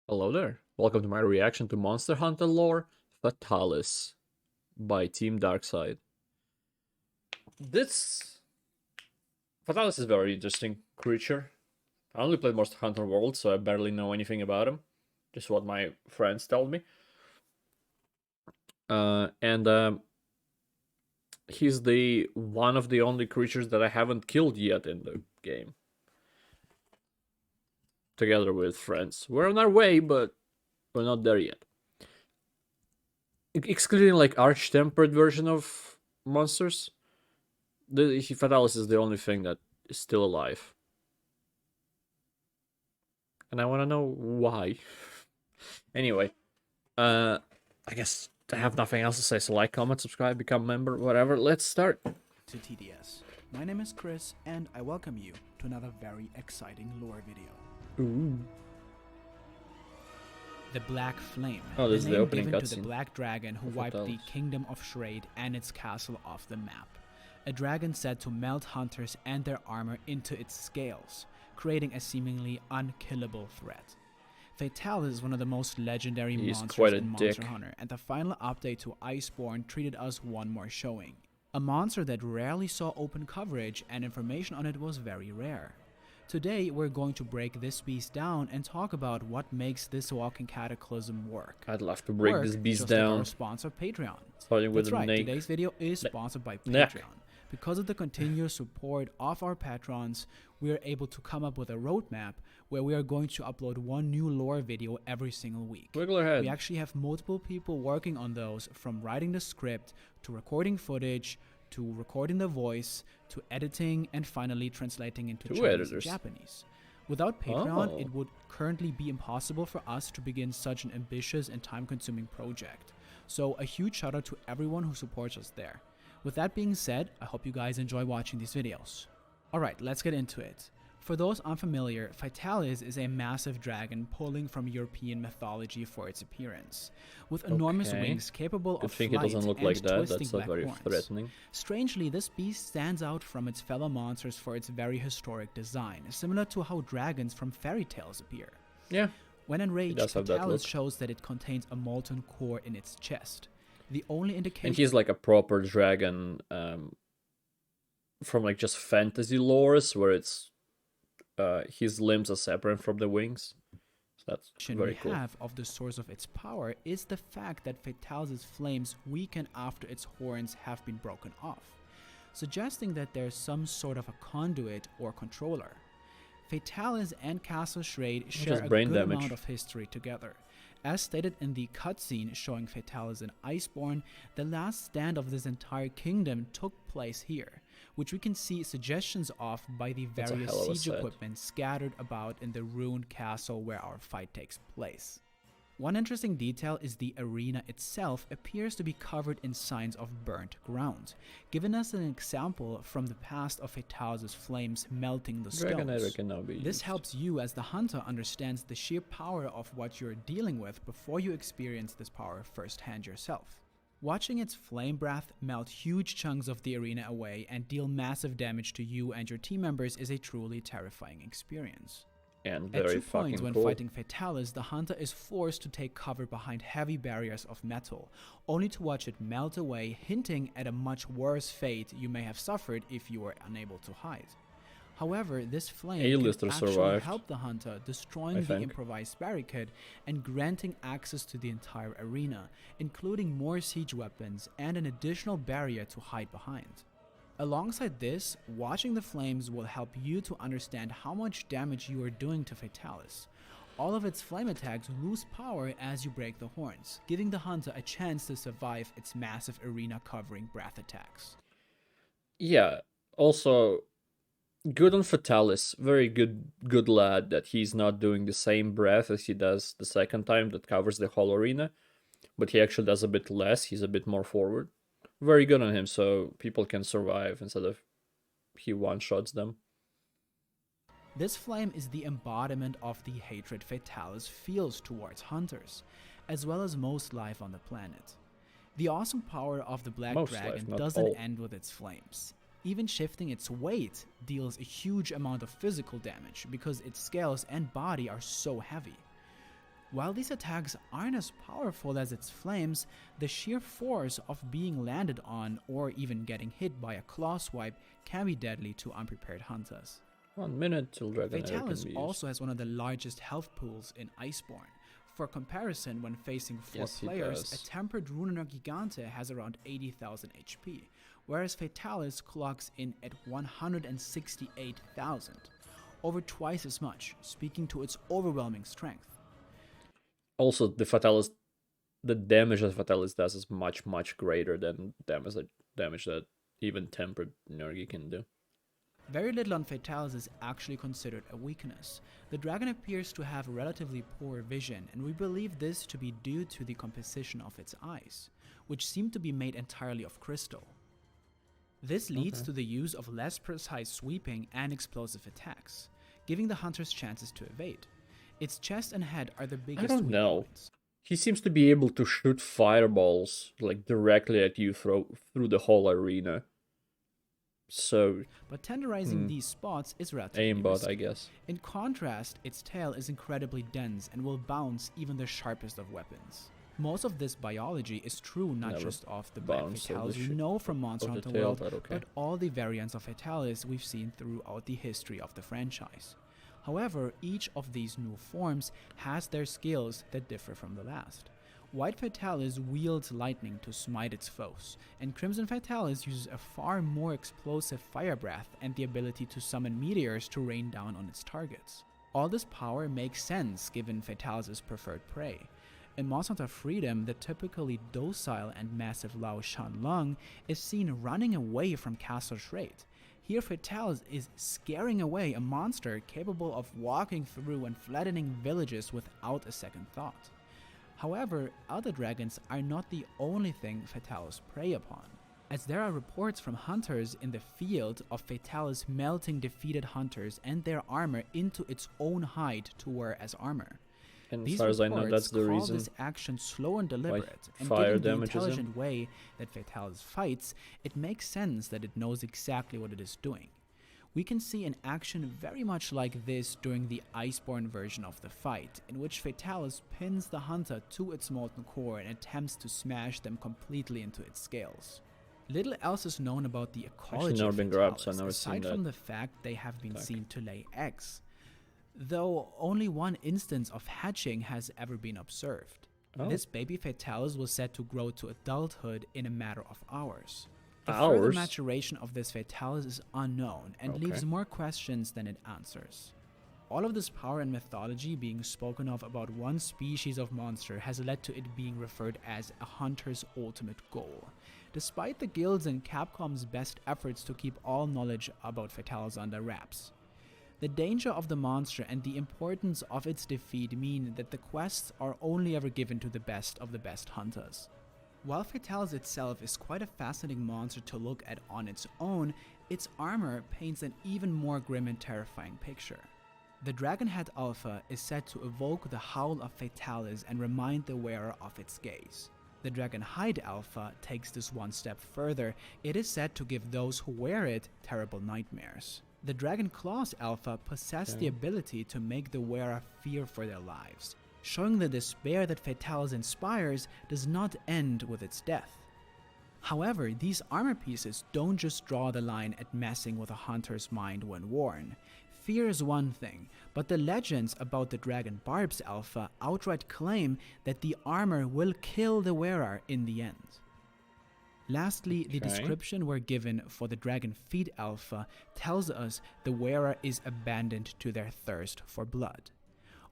Hello there. Welcome to my reaction to Monster Hunter lore Fatalis by Team Darkside. This Fatalis is a very interesting creature. I only played Monster Hunter World, so I barely know anything about him. Just what my friends told me. And he's the one of the only creatures that I haven't killed yet in the game. Together with friends. We're on our way, but we're not there yet. Excluding like arch-tempered version of monsters, the Fatalis is the only thing that is still alive. And I want to know why. Anyway, I guess I have nothing else to say, so like, comment, subscribe, become a member, whatever. Let's start. To TDS. My name is Chris, and I welcome you to another very exciting lore video. Ooh. The Black Flame. Oh, this is the name opening given to the cutscene. Black Dragon who wiped the Kingdom of Shrade and its castle off the map. A dragon said to melt hunters and their armor into its scales, creating a seemingly unkillable threat. Fatalis is one of the most legendary monsters in Monster Hunter, and the final update to Iceborne treated us one more showing. A monster that rarely saw open coverage, and information on it was very rare. Today, we're going to break this beast down and talk about what makes this walking cataclysm work. I'd love to break this beast down. Like our sponsor, Patreon. Starting with That's right, today's video is sponsored by Patreon. Because of the continuous support of our patrons, we are able to come up with a roadmap where we are going to upload one new lore video every single week. Wiggle ahead. We actually have multiple people working on those, from writing the script, to recording footage, to recording the voice, to editing, and finally translating into Chinese and Japanese. Without Patreon, it would currently be impossible for us to begin such an ambitious and time-consuming project. So a huge shout out to everyone who supports us there. With that being said, I hope you guys enjoy watching these videos. Alright, let's get into it. For those unfamiliar, Fatalis is a massive dragon pulling from European mythology for its appearance, with enormous wings capable of flight and twisting black horns. Threatening. Strangely, this beast stands out from its fellow monsters for its very historic design, similar to how dragons from fairy tales appear. Yeah. When enraged, Fatalis shows that it contains a molten core in its chest. The only indication. And he's like a proper dragon from like just fantasy lores where it's his limbs are separate from the wings. So that's very cool. Have of the source of its power is the fact that Fatalis' flames weaken after its horns have been broken off, suggesting that there's some sort of a conduit or controller. Fatalis and Castle Shrade share a good amount of history together. As stated in the cutscene showing Fatalis in Iceborne, the last stand of this entire kingdom took place here, which we can see suggestions of by the various siege equipment scattered about in the ruined castle where our fight takes place. One interesting detail is the arena itself appears to be covered in signs of burnt ground, giving us an example from the past of Fatalis' flames melting the stones. This helps you as the hunter understands the sheer power of what you're dealing with before you experience this power firsthand yourself. Watching its flame breath melt huge chunks of the arena away and deal massive damage to you and your team members is a truly terrifying experience. And very At 2 points when fighting Fatalis, the hunter is forced to take cover behind heavy barriers of metal, only to watch it melt away, hinting at a much worse fate you may have suffered if you were unable to hide. However, this flame can actually help the hunter, destroying the improvised barricade and granting access to the entire arena, including more siege weapons and an additional barrier to hide behind. Alongside this, watching the flames will help you to understand how much damage you are doing to Fatalis. All of its flame attacks lose power as you break the horns, giving the hunter a chance to survive its massive arena covering breath attacks. Yeah, also good on Fatalis, very good lad that he's not doing the same breath as he does the second time that covers the whole arena, but he actually does a bit less, he's a bit more forward. Very good on him, so people can survive instead of he one-shots them. This flame is the embodiment of the hatred Fatalis feels towards hunters, as well as most life on the planet. The awesome power of the Black Dragon doesn't end with its flames. Even shifting its weight deals a huge amount of physical damage because its scales and body are so heavy. While these attacks aren't as powerful as its flames, the sheer force of being landed on or even getting hit by a claw swipe can be deadly to unprepared hunters. 1 minute till Dragon Air can Fatalis be used. also has one of the largest health pools in Iceborne. For comparison, when facing 4 Yes, he players, does. a tempered Runener Gigante has around 80,000 HP, whereas Fatalis clocks in at 168,000, over twice as much, speaking to its overwhelming strength. Also, the damage that Fatalis does is much, much greater than damage that even tempered Nergi can do. Very little on Fatalis is actually considered a weakness. The dragon appears to have relatively poor vision, and we believe this to be due to the composition of its eyes, which seem to be made entirely of crystal. This leads to the use of less precise sweeping and explosive attacks, giving the hunters chances to evade. Its chest and head are the biggest I don't weak know. points. He seems to be able to shoot fireballs like directly at you through the whole arena. So But tenderizing these spots is relatively aimbot, risky. I guess. In contrast, its tail is incredibly dense and will bounce even the sharpest of weapons. Most of this biology is true not Never just of the Black bounced of Fatalis the we shit- know from Monster of the Hunter tail, World, but okay. but all the variants of Fatalis we've seen throughout the history of the franchise. However, each of these new forms has their skills that differ from the last. White Fatalis wields lightning to smite its foes, and Crimson Fatalis uses a far more explosive fire breath and the ability to summon meteors to rain down on its targets. All this power makes sense given Fatalis' preferred prey. In Monster Hunter Freedom, the typically docile and massive Lao Shan Lung is seen running away from Castle Shrate. Here Fatalis is scaring away a monster capable of walking through and flattening villages without a second thought. However, other dragons are not the only thing Fatalis prey upon, as there are reports from hunters in the field of Fatalis melting defeated hunters and their armor into its own hide to wear as armor. And as These far as I know, reports that's the call reason. this action slow and deliberate, and fire given the damages him. intelligent way that Fatalis fights, it makes sense that it knows exactly what it is doing. We can see an action very much like this during the Iceborne version of the fight, in which Fatalis pins the hunter to its molten core and attempts to smash them completely into its scales. Little else is known about the ecology never of been grabbed, Fatalis, so I've never seen aside that from the fact they have been attack. seen to lay eggs, though only one instance of hatching has ever been observed. Oh. This baby Fatalis was said to grow to adulthood in a matter of hours. The further Hours? maturation of this Fatalis is unknown and leaves Okay. more questions than it answers. All of this power and mythology being spoken of about one species of monster has led to it being referred as a hunter's ultimate goal, despite the guilds and Capcom's best efforts to keep all knowledge about Fatalis under wraps. The danger of the monster and the importance of its defeat mean that the quests are only ever given to the best of the best hunters. While Fatalis itself is quite a fascinating monster to look at on its own, its armor paints an even more grim and terrifying picture. The Dragonhead Alpha is said to evoke the howl of Fatalis and remind the wearer of its gaze. The Dragonhide Alpha takes this one step further. It is said to give those who wear it terrible nightmares. The Dragon Claws Alpha possess the ability to make the wearer fear for their lives, showing the despair that Fatalis inspires does not end with its death. However, these armor pieces don't just draw the line at messing with a hunter's mind when worn. Fear is one thing, but the legends about the Dragon Barbs Alpha outright claim that the armor will kill the wearer in the end. Lastly, the Okay. description we're given for the Dragon Feet Alpha tells us the wearer is abandoned to their thirst for blood.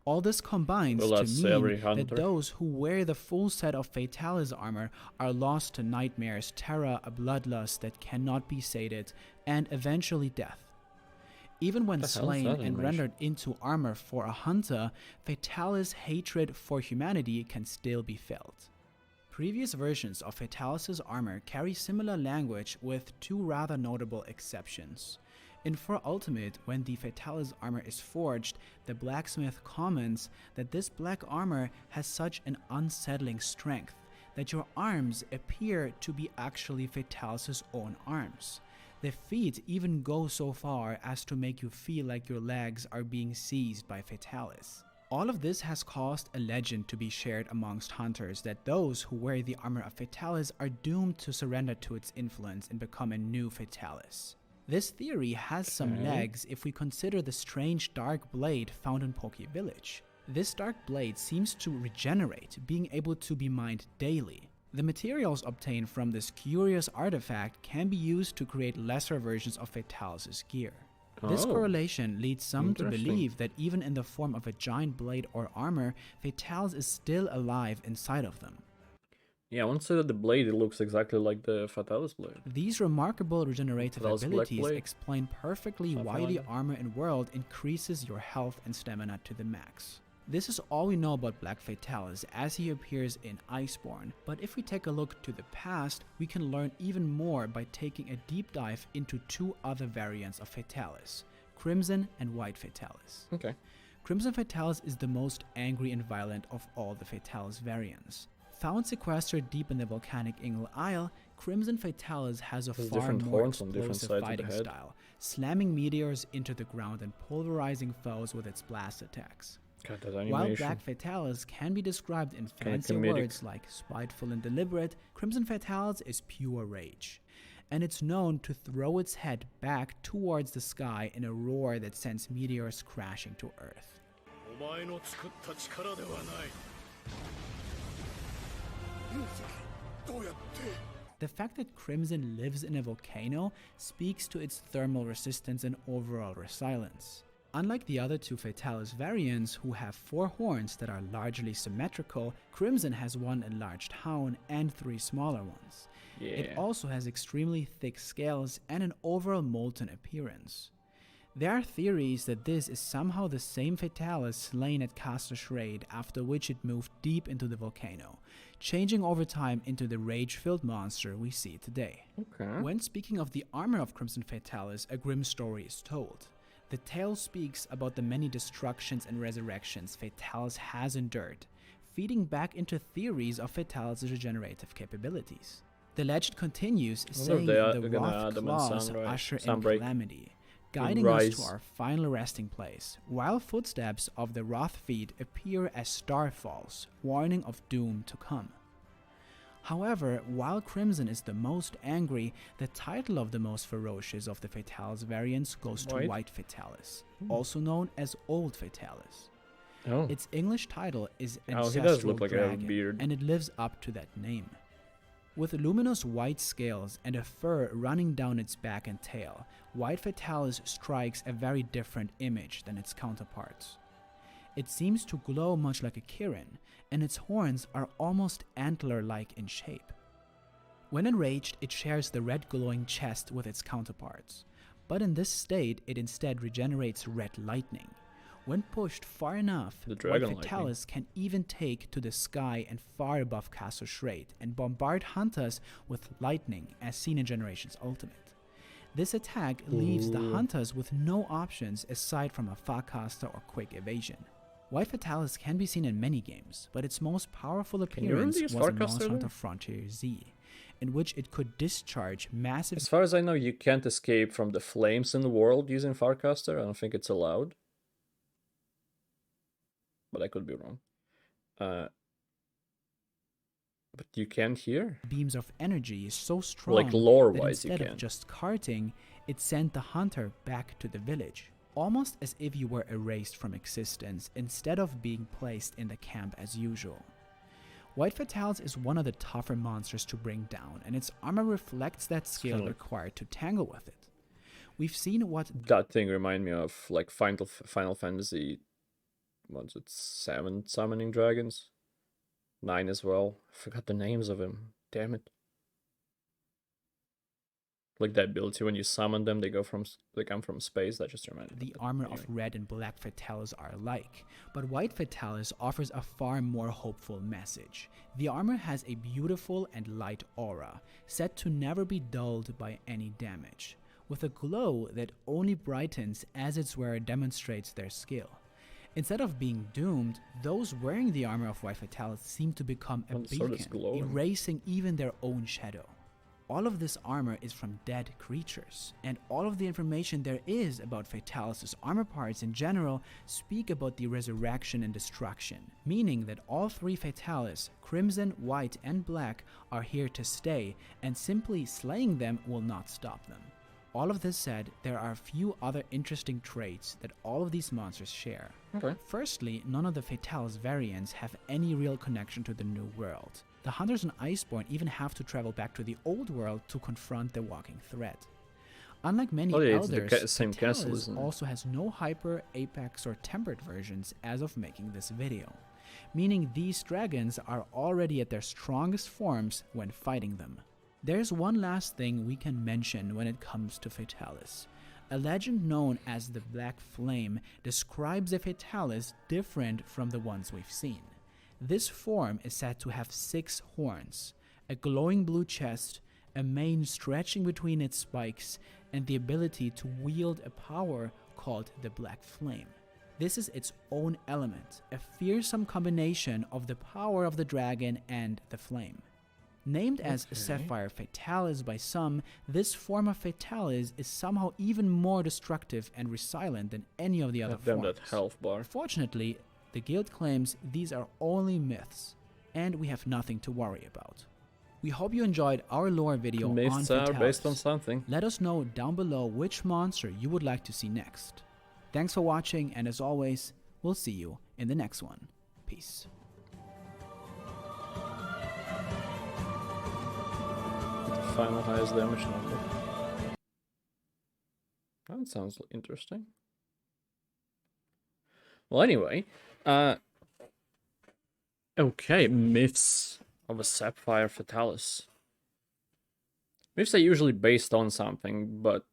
All this combines Well, to that's every mean hunter. that those who wear the full set of Fatalis armor are lost to nightmares, terror, a bloodlust that cannot be sated, and eventually death. Even when The hell is slain that and animation? rendered into armor for a hunter, Fatalis' hatred for humanity can still be felt. Previous versions of Fatalis' armor carry similar language with two rather notable exceptions. In 4 Ultimate, when the Fatalis armor is forged, the blacksmith comments that this black armor has such an unsettling strength that your arms appear to be actually Fatalis' own arms. The feet even go so far as to make you feel like your legs are being seized by Fatalis. All of this has caused a legend to be shared amongst hunters that those who wear the armor of Fatalis are doomed to surrender to its influence and become a new Fatalis. This theory has some legs if we consider the strange dark blade found in Poke Village. This dark blade seems to regenerate, being able to be mined daily. The materials obtained from this curious artifact can be used to create lesser versions of Fatalis' gear. This correlation leads some to believe that even in the form of a giant blade or armor, Fatalis is still alive inside of them. Yeah, I won't say that the blade it looks exactly like the Fatalis blade. These remarkable regenerative Fatalis abilities blade. explain perfectly Something why like the that. armor in World increases your health and stamina to the max. This is all we know about Black Fatalis as he appears in Iceborne, but if we take a look to the past, we can learn even more by taking a deep dive into two other variants of Fatalis, Crimson and White Fatalis. Okay. Crimson Fatalis is the most angry and violent of all the Fatalis variants. Found sequestered deep in the volcanic Ingle Isle, Crimson Fatalis has a There's far different more horns on different explosive sides of the fighting head. style, slamming meteors into the ground and pulverizing foes with its blast attacks. God, that While animation. Black Fatalis can be described in Kinda fancy comedic. words like spiteful and deliberate, Crimson Fatalis is pure rage. And it's known to throw its head back towards the sky in a roar that sends meteors crashing to Earth. お前の作った力ではない。どうやって The fact that Crimson lives in a volcano speaks to its thermal resistance and overall resilience. Unlike the other two Fatalis variants who have 4 horns that are largely symmetrical, Crimson has 1 enlarged horn and 3 smaller ones. It Yeah. also has extremely thick scales and an overall molten appearance. There are theories that this is somehow the same Fatalis slain at Castle Shrade, after which it moved deep into the volcano, changing over time into the rage-filled monster we see today. Okay. When speaking of the armor of Crimson Fatalis, a grim story is told. The tale speaks about the many destructions and resurrections Fatalis has endured, feeding back into theories of Fatalis' regenerative capabilities. The legend continues, saying they are the gonna wrath add them in claws Sunrise- usher in Sunbreak. calamity, guiding us to Rise. our final resting place, while footsteps of the wrath feet appear as starfalls, warning of doom to come. However, while Crimson is the most angry, the title of the most ferocious of the Fatalis variants goes to White? White Fatalis, also known as Old Fatalis. Oh. Its English title is Oh, he Ancestral does look like a Dragon, beard. and it lives up to that name. With luminous white scales and a fur running down its back and tail, White Fatalis strikes a very different image than its counterparts. It seems to glow much like a Kirin, and its horns are almost antler-like in shape. When enraged, it shares the red glowing chest with its counterparts, but in this state it instead regenerates red lightning. When pushed far enough, The White dragon lightning. Fatalis can even take to the sky and far above Castle Shrade and bombard hunters with lightning as seen in Generations Ultimate. This attack leaves the Ooh. hunters with no options aside from a Farcaster or quick evasion. White Fatalis can be seen in many games, but its most powerful Can you appearance really was use in Farcaster Monster Hunter there? Frontier Z, in which it could discharge massive As far as I know, you can't escape from the flames in the world using Farcaster. I don't think it's allowed. But I could be wrong. But you can here? beams of energy so strong Like that lore-wise, you instead can. of just carting, it sent the hunter back to the village, almost as if you were erased from existence instead of being placed in the camp as usual. White Fatalis is one of the tougher monsters to bring down, and its armor reflects that skill kinda like- required to tangle with it. We've seen what That thing remind me of like Final Fantasy. What's it? 7 summoning dragons. 9 as well. I forgot the names of them. Damn it. Like that ability when you summon them, they come from space. That just reminded me. the of it. armor of Anyway. Red and Black Fatalis are alike, but White Fatalis offers a far more hopeful message. The armor has a beautiful and light aura, set to never be dulled by any damage, with a glow that only brightens as its wearer demonstrates their skill. Instead of being doomed, those wearing the armor of White Fatalis seem to become a Oh, the sword is beacon, glowing. erasing even their own shadow. All of this armor is from dead creatures, and all of the information there is about Fatalis' armor parts in general speak about the resurrection and destruction, meaning that all three Fatalis, Crimson, White, and Black, are here to stay, and simply slaying them will not stop them. All of this said, there are a few other interesting traits that all of these monsters share. Okay. Firstly, none of the Fatalis variants have any real connection to the new world. The hunters on Iceborne even have to travel back to the old world to confront the walking threat. Unlike many elders, same castle, Fatalis isn't it? also has no hyper, apex, or tempered versions as of making this video, meaning these dragons are already at their strongest forms when fighting them. There's one last thing we can mention when it comes to Fatalis. A legend known as the Black Flame describes a Fatalis different from the ones we've seen. This form is said to have 6 horns, a glowing blue chest, a mane stretching between its spikes, and the ability to wield a power called the Black Flame. This is its own element, a fearsome combination of the power of the dragon and the flame. Named as Sapphire Fatalis by some, this form of Fatalis is somehow even more destructive and resilient than any of the other forms. That health bar. Fortunately, the guild claims these are only myths, and we have nothing to worry about. We hope you enjoyed our lore video on Myths are Fatalis. based on something. Let us know down below which monster you would like to see next. Thanks for watching, and as always, we'll see you in the next one. Peace. Final highest damage number. That sounds interesting. Well, anyway, okay, myths of a Sapphire Fatalis. Myths are usually based on something, but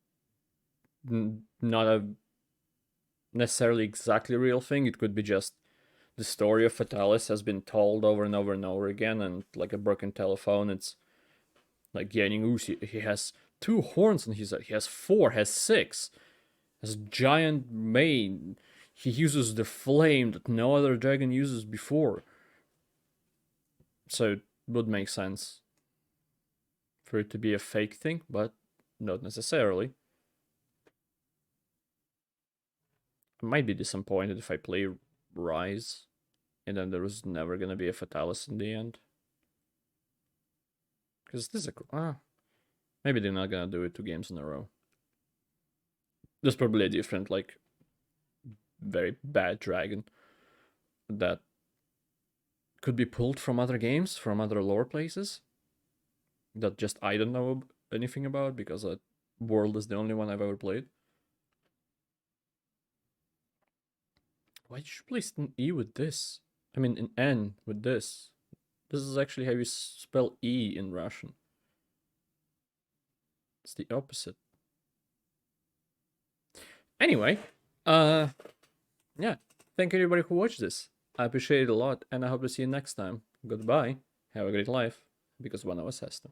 not a necessarily exactly real thing. It could be just the story of Fatalis has been told over and over and over again, and like a broken telephone, it's like gaining ooze. He has 2 horns on his head. He has 4, has 6. Has giant mane. He uses the flame that no other dragon uses before. So it would make sense for it to be a fake thing, but not necessarily. I might be disappointed if I play Rise and then there was never gonna be a Fatalis in the end. Because this is a... maybe they're not gonna do it 2 games in a row. There's probably a different, like, very bad dragon that could be pulled from other games, from other lore places, that just I don't know anything about, because that world is the only one I've ever played. Why did you place an E with this? I mean, an N with this. This is actually how you spell E in Russian. It's the opposite. Anyway, yeah. Thank you everybody who watched this. I appreciate it a lot, and I hope to see you next time. Goodbye. Have a great life, because one of us has to.